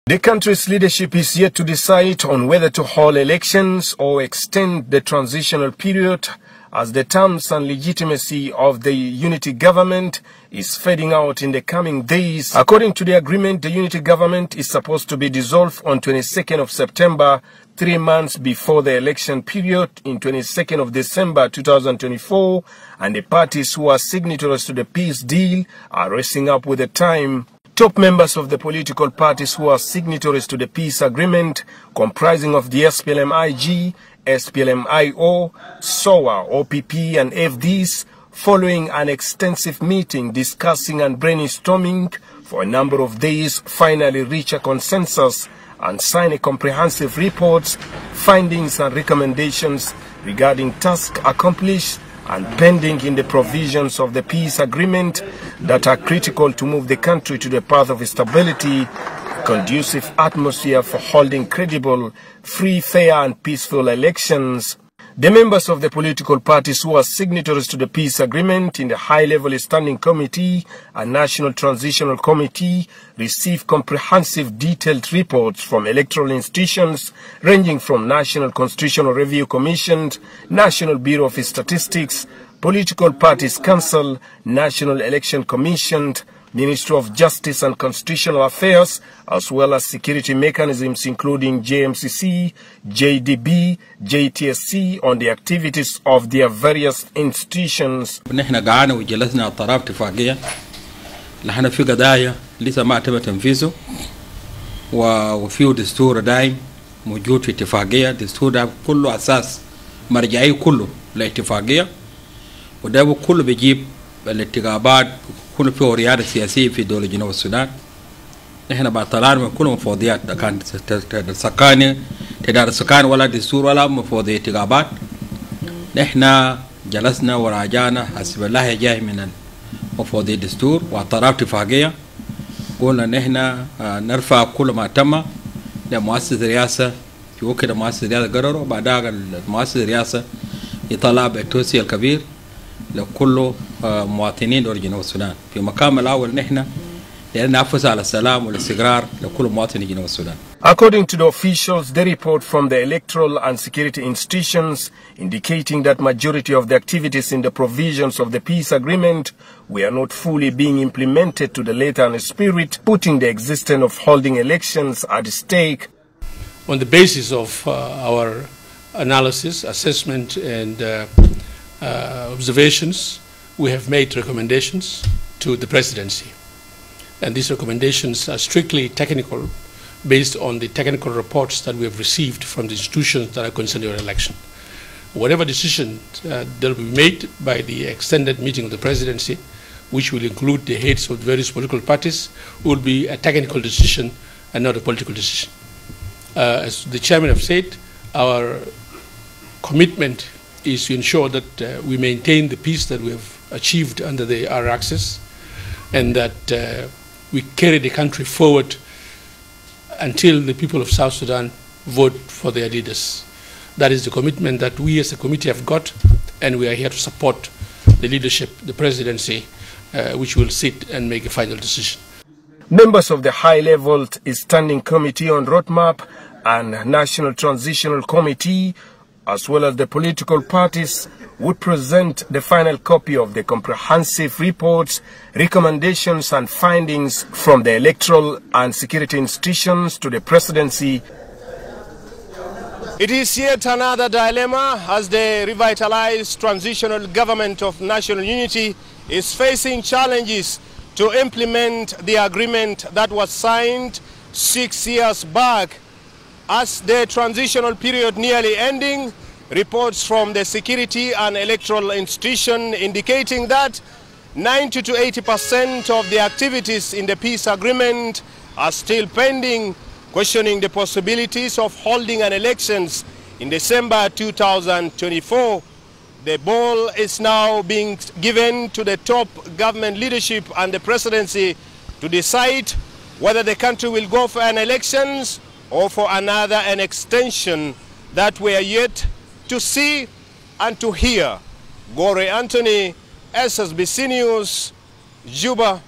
The country's leadership is yet to decide on whether to hold elections or extend the transitional period, as the terms and legitimacy of the unity government is fading out in the coming days. According to the agreement, the unity government is supposed to be dissolved on 22nd of September, 3 months before the election period in 22nd of December 2024, and the parties who are signatories to the peace deal are racing up with the time. Top members of the political parties who are signatories to the peace agreement, comprising of the SPLM-IG, SPLM-IO, SOA, OPP and FDs, following an extensive meeting discussing and brainstorming for a number of days, finally reach a consensus and sign a comprehensive report, findings and recommendations regarding tasks accomplished and pending in the provisions of the peace agreement that are critical to move the country to the path of stability, conducive atmosphere for holding credible, free, fair and peaceful elections. The members of the political parties who are signatories to the peace agreement in the high-level standing committee and national transitional committee receive comprehensive detailed reports from electoral institutions ranging from National Constitutional Review Commission, National Bureau of Statistics, Political Parties Council, National Election Commission, Ministry of Justice and Constitutional Affairs, as well as security mechanisms including JMCC, JDB, JTSC on the activities of their various institutions. نحن قعدنا وجلسنا أطراف اتفاقية لحنا في قضايا لسه ما تم تنفيذه وفيه دستور دايم موجود في اتفاقية. دستور ده كله أساس مرجعي كله لاتفاقية، وده كله بيجيب الانتخابات كله فيه رياضة سياسية في دولة جنوب السودان. نحن بعطلان من كل مفوضيات كانت تدار السكان ولا دستور ولا مفوضية انتخابات. نحن جلسنا وراجعنا حسب الله جاي من مفوضية الدستور واعتراف اتفاقية. قلنا نحن نرفع كل ما تم لمؤسسة الرئاسة في وقت مؤسسة الرئاسة قرروا، وبعدها مؤسسة الرئاسة يطلع بالتوصية الكبير لكل مواطنين دول جنوب السودان. في مقام الأول نحن نحافظ على السلام والاستقرار لكل مواطني جنوب السودان. According to the officials, the report from the electoral and security institutions indicating that majority of the activities in the provisions of the peace agreement were not fully being implemented to the letter and spirit, putting the existence of holding elections at stake. On the basis of our analysis, assessment and observations, we have made recommendations to the presidency. And these recommendations are strictly technical, based on the technical reports that we have received from the institutions that are concerned with election. Whatever decision that will be made by the extended meeting of the presidency, which will include the heads of various political parties, will be a technical decision and not a political decision. As the chairman have said, our commitment is to ensure that we maintain the peace that we have achieved under the R-Axis, and that we carry the country forward until the people of South Sudan vote for their leaders. That is the commitment that we as a committee have got, and we are here to support the leadership, the presidency, which will sit and make a final decision. Members of the high-level Standing Committee on Roadmap and National Transitional Committee, as well as the political parties, would present the final copy of the comprehensive reports, recommendations and findings from the electoral and security institutions to the presidency. It is yet another dilemma as the revitalized transitional government of national unity is facing challenges to implement the agreement that was signed 6 years back. As the transitional period nearly ending, reports from the security and electoral institution indicating that 90 to 80% of the activities in the peace agreement are still pending, questioning the possibilities of holding an elections in December 2024. The ball is now being given to the top government leadership and the presidency to decide whether the country will go for an elections or for an extension that we are yet to see and to hear. Gore Anthony, SSBC News, Juba.